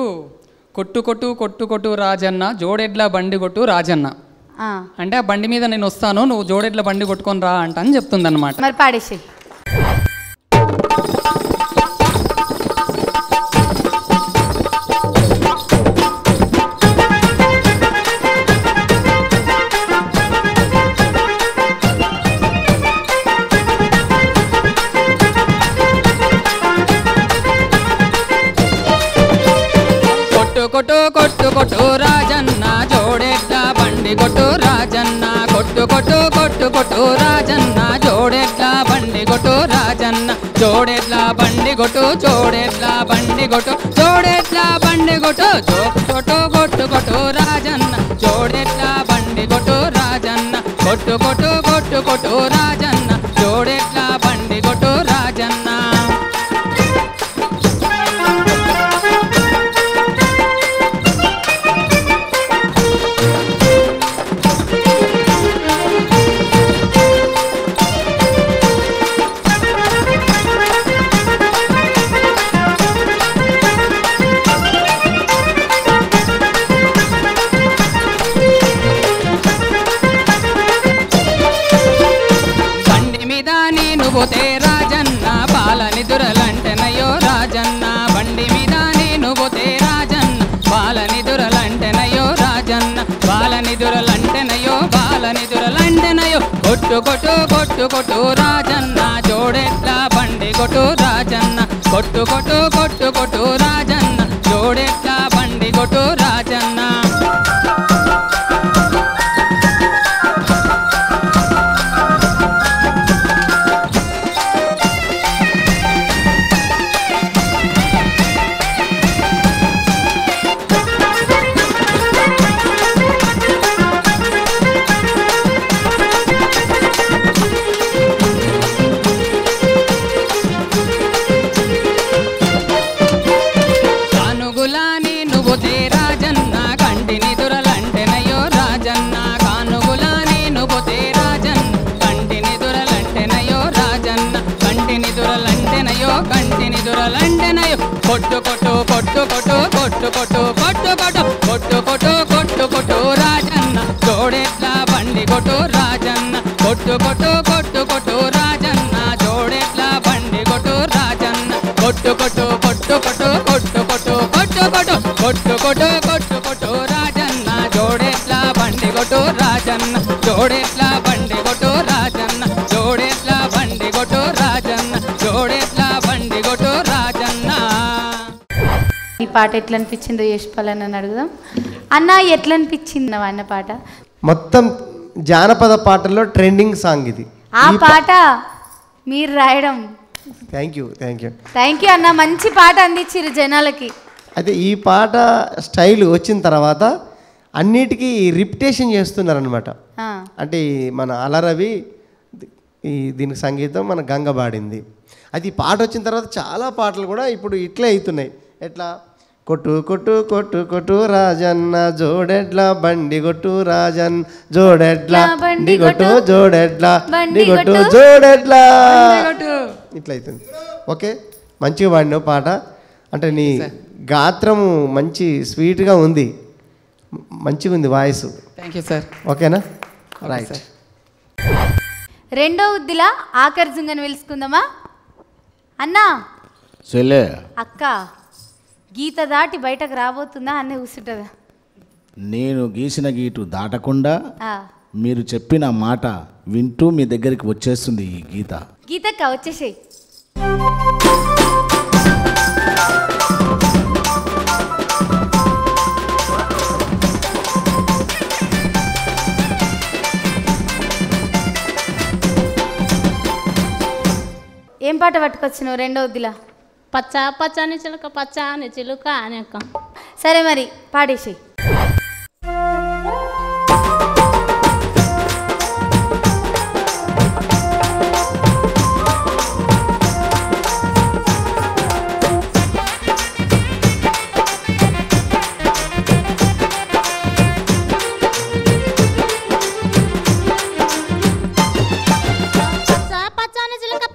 కొట్టు కొట్టు కొట్టు కొట్టు రాజన్న జోడెడ్ల బండి కొట్టు రాజన్న అంటే ఆ బండి మీద నేను వస్తాను, నువ్వు జోడెడ్ల బండి కొట్టుకొని రా అంట అని చెప్తుంది అనమాట. మరి పాడేసి. కొట్టు కొట్టు కొట్టు రాజన్న జోడెడ్ల బండి కొట్టు రాజన్న కొట్టు కొట్టు కొట్టు కొట్టు రాజన్న జోడెడ్ల బండి కొట్టు రాజన్న జోడెడ్ల బండి కొట్టు జోడెడ్ల బండి కొట్టు జోడెడ్ల బండి కొట్టు కొట్టు కొట్టు కొట్టు రాజన్న జోడెడ్ల బండి కొట్టు రాజన్న కొట్టు కొట్టు కొట్టు కొట్టు రాజన్న జోడెడ్ల బండి కొట్టు రాజన్న పోతే రాజన్న బాలని దురలంటెనయో రాజన్న బండి మీద నేను పోతే రాజన్న బాలని దురలంటెనయో రాజన్న బాలని దురలంటెనయో బాలని దురలంటెనయో కొట్టు కొట్టు కొట్టు కొట్టు రాజన్న జోడెడ్ల బండి కొట్టు రాజన్న కొట్టు కొట్టు కొట్టు కొట్టు రాజన్న జోడెడ్ల బండి కొట్టు రాజన్న కంటిని దురలంటెనయో కొట్టు కొట్టు కొట్టు కొట్టు కొట్టు కొట్టు కొట్టు కొట్టు కొట్టు కొట్టు కొట్టు కొట్టు రాజన్న జోడెడ్ల బండి కొట్టు రాజన్న కొట్టు కొట్టు కొట్టు కొట్టు రాజన్న జోడెడ్ల బండి కొట్టు రాజన్న కొట్టు కొట్టు కొట్టు కొట్టు కొట్టు కొట్టు కొట్టు కొట్టు కొట్టు కొట్టు కొట్టు కొట్టు రాజన్న జోడెడ్ల బండి కొట్టు రాజన్న జోడెడ్ల బండి కొట్టు రాజన్న జోడెడ్ల బండి కొట్టు రాజన్న జోడెడ్ల బండి కొట్టు రాజన్న. ఈ పాట ఎట్లా అనిపించిందో యశ్పాలని అని అడుగుదాం. అన్న ఎట్లా అనిపించింది అన్న పాట? మొత్తం జానపద పాటల్లో ట్రెండింగ్ సాంగ్ ఇది. ఆ పాట మీరు రాయడం. థ్యాంక్ యూ అన్న, మంచి పాట అందించారు జనాలకి. అయితే ఈ పాట స్టైల్ వచ్చిన తర్వాత అన్నిటికీ రిపిటేషన్ చేస్తున్నారనమాట. అంటే మన అలరవి దీనికి సంగీతం మన గంగ పాడింది. అది ఈ పాట వచ్చిన తర్వాత చాలా పాటలు కూడా ఇప్పుడు ఇట్లే అవుతున్నాయి. ఎట్లా కొట్టు కొట్టు కొట్టు కొట్టు రాజన్న జోడెడ్ల బండి కొట్టు రాజన్ జోడెడ్ల బండి కొట్టు జోడెడ్ల బండి కొట్టు జోడెడ్ల ఇట్లా అవుతుంది. ఓకే, మంచిగా పాడినావు పాట. అంటే నీ గాత్రము మంచి స్వీట్గా ఉంది, మంచిగా ఉంది వాయిస్. Thank you sir. ఓకేనా? రైట్. రెండో ఉద్దిలా ఆకర్జుంగని వెలుసుకుందామా అన్నా? అక్క గీత దాటి బయటకు రాబోతుందా అన్నీ కూర్చుంటుందా? నేను గీసిన గీటు దాటకుండా మీరు చెప్పిన మాట వింటూ మీ దగ్గరికి వచ్చేస్తుంది ఈ గీత. గీతక్క వచ్చేసేయి. ఏం పాట పట్టుకొచ్చినావు రెండో ఉద్దిలా? పచ్చ పచ్చని చిలుక పచ్చని చిలుక అని అక్క. సరే మరి పాడేసి. చిలుక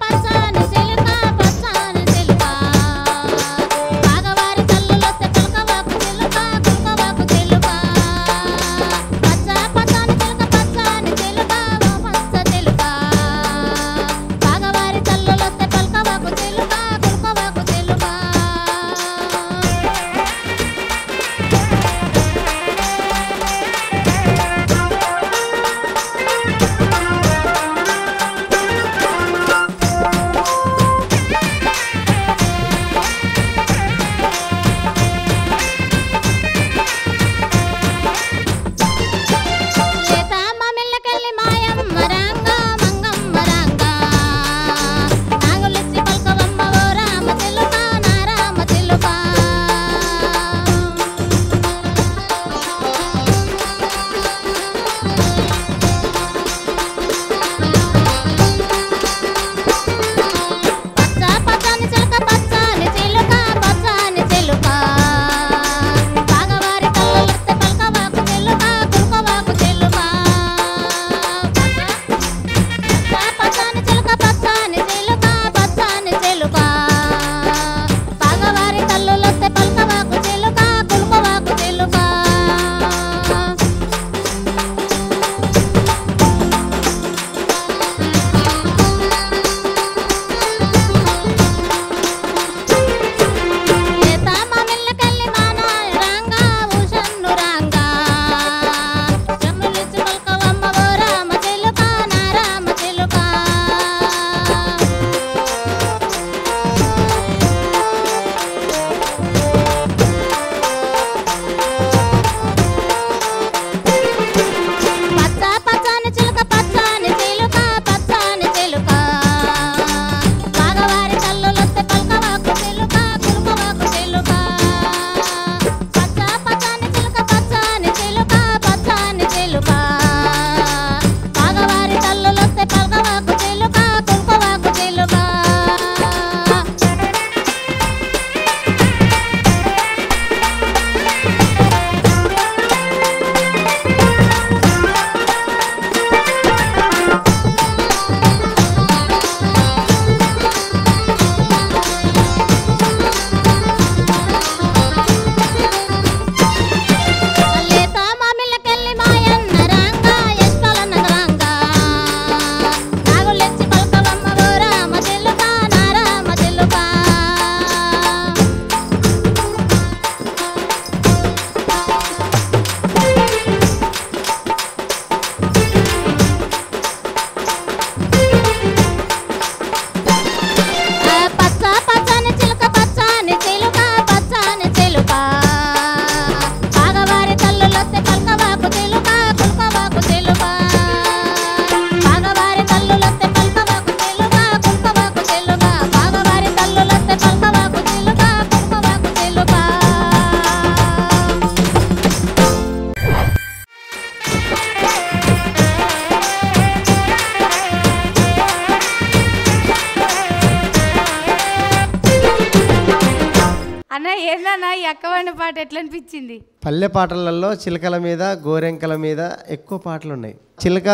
అన్న ఏందన్నా ఈ అక్కవాడిన పాట ఎట్లా అనిపించింది? పల్లె పాటలలో చిలకల మీద గోరెంకల మీద ఎక్కువ పాటలు ఉన్నాయి. చిలక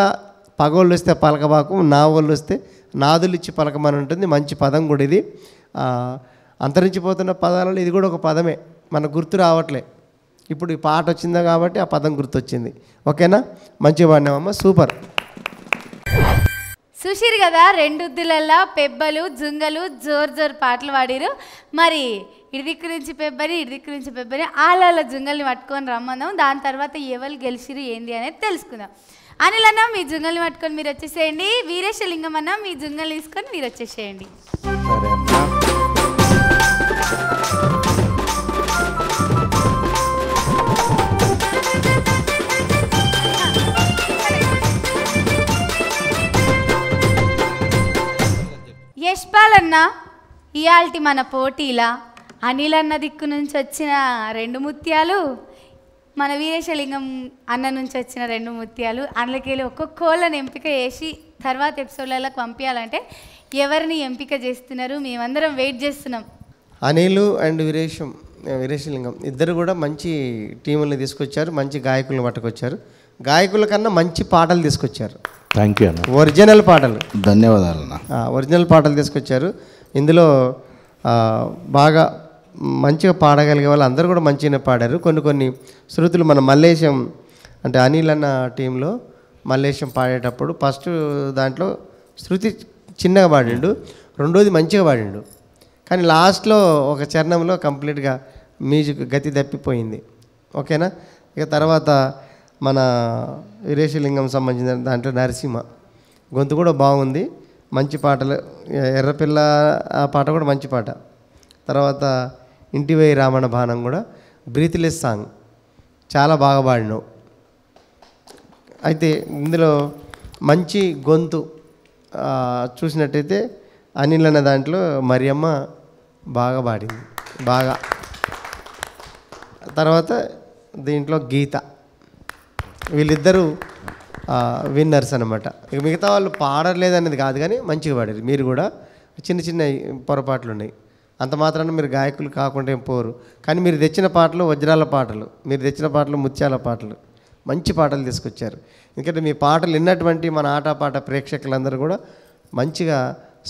పగోళ్ళు వస్తే పలకబాకు, నావోళ్ళు వస్తే నాదులు ఇచ్చి పలకమని ఉంటుంది. మంచి పదం కూడా ఇది. అంతరించిపోతున్న పదాలలో ఇది కూడా ఒక పదమే, మనకు గుర్తు రావట్లే. ఇప్పుడు ఈ పాట వచ్చిందా కాబట్టి ఆ పదం గుర్తొచ్చింది. ఓకేనా? మంచిగా పాడినామమ్మ, సూపర్. చూసిరు కదా, రెండుద్దులల్లా పెబ్బలు జుంగలు జోరు పాటలు పాడిరు. మరి ఇడిదిక్కు నుంచి పెబ్బని ఇడిదిక్కు నుంచి పెబ్బని ఆళ్ళ జుంగల్ని పట్టుకొని రమ్మందాం. దాని తర్వాత ఎవరు గెలిచిరు ఏంది అనేది తెలుసుకుందాం. అనిల్ అన్న మీ జుంగల్ని పట్టుకొని మీరు వచ్చేసేయండి. వీరేశలింగం అన్న మీ జుంగల్ని తీసుకొని మీరు వచ్చేసేయండి. సరే అమ్మా. యశ్పాల్ అన్న ఇయాల్టి మన పోటీలా అనిల్ అన్న దిక్కు నుంచి వచ్చిన 2 ముత్యాలు, మన వీరేశలింగం అన్న నుంచి వచ్చిన 2 ముత్యాలు, అందులోకెళ్ళి ఒక్కొక్కళ్ళని ఎంపిక చేసి తర్వాత ఎపిసోడ్లకు పంపించాలంటే ఎవరిని ఎంపిక చేస్తున్నారు? మేమందరం వెయిట్ చేస్తున్నాం. అనిలు అండ్ వీరేశలింగం ఇద్దరు కూడా మంచి టీముల్ని తీసుకొచ్చారు, మంచి గాయకులను పట్టుకొచ్చారు. గాయకుల కన్నా మంచి పాటలు తీసుకొచ్చారు. థ్యాంక్ యూ అన్న. ఒరిజినల్ పాటలు. ధన్యవాదాలు అన్న. ఒరిజినల్ పాటలు తీసుకొచ్చారు. ఇందులో బాగా మంచిగా పాడగలిగే వాళ్ళు అందరూ కూడా మంచిగానే పాడారు. కొన్ని శృతులు మన మల్లేశం అంటే అనిల్ అన్న టీంలో మల్లేశం పాడేటప్పుడు ఫస్ట్ దాంట్లో శృతి చిన్నగా పాడిండు, రెండోది మంచిగా పాడిండు. కానీ లాస్ట్లో ఒక చరణంలో కంప్లీట్గా మ్యూజిక్ గతి తప్పిపోయింది. ఓకేనా? ఇక తర్వాత మన వీరేశలింగం సంబంధించిన దాంట్లో నరసింహ గొంతు కూడా బాగుంది, మంచి పాటలు. ఎర్రపిల్ల ఆ పాట కూడా మంచి పాట. తర్వాత ఇంటివై రామణ బాణం కూడా బ్రీత్లెస్ సాంగ్ చాలా బాగా పాడినావు. అయితే ఇందులో మంచి గొంతు చూసినట్టయితే అనిల్ అన్న దాంట్లో మరియమ్మ బాగా పాడింది బాగా. తర్వాత దీంట్లో గీత, వీళ్ళిద్దరూ విన్నర్స్ అనమాట. ఇక మిగతా వాళ్ళు పాడలేదనేది కాదు కానీ మంచిగా పాడారు. మీరు కూడా చిన్న పొరపాట్లు ఉన్నాయి, అంత మాత్రాన మీరు గాయకులు కాకుండా ఏం పోరు. కానీ మీరు తెచ్చిన పాటలు వజ్రాల పాటలు, మీరు తెచ్చిన పాటలు ముత్యాల పాటలు, మంచి పాటలు తీసుకొచ్చారు. ఎందుకంటే మీ పాటలు విన్నటువంటి మన ఆటపాట ప్రేక్షకులందరూ కూడా మంచిగా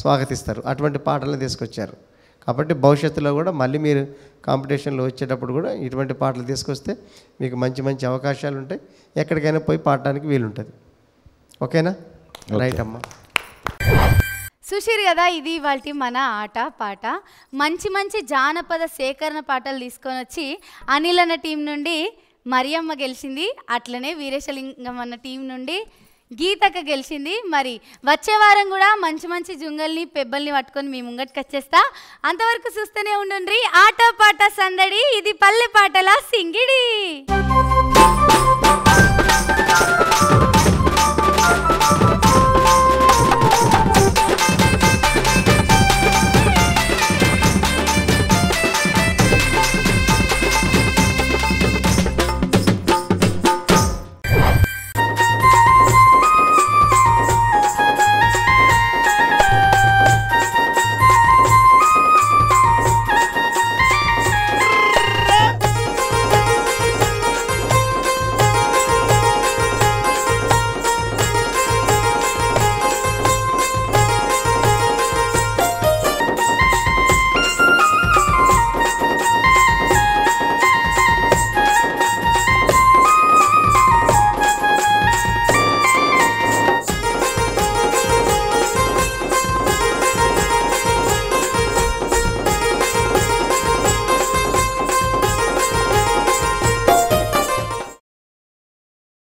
స్వాగతిస్తారు. అటువంటి పాటలను తీసుకొచ్చారు. కాబట్టి భవిష్యత్తులో కూడా మళ్ళీ మీరు కాంపిటీషన్లో వచ్చేటప్పుడు కూడా ఇటువంటి పాటలు తీసుకొస్తే మీకు మంచి అవకాశాలు ఉంటాయి. ఎక్కడికైనా పోయి పాడటానికి వీలుంటుంది. ఓకేనా? రైట్ అమ్మా. సుశీర్ కదా, ఇది ఇవాల్టి మన ఆట పాట. మంచి జానపద సేకరణ పాటలు తీసుకొని వచ్చి అనిల్ అన్న టీం నుండి మరియమ్మ గెలిచింది, అట్లనే వీరేశలింగం అన్న టీం నుండి గీతక గెలిచింది. మరి వచ్చే వారం కూడా మంచి జుంగల్ని పెబ్బల్ని పట్టుకొని మీ ముంగటికి వచ్చేస్తా. అంతవరకు చూస్తూనే ఉండండి ఆట పాట సందడి. ఇది పల్లె పాటల సింగిడి.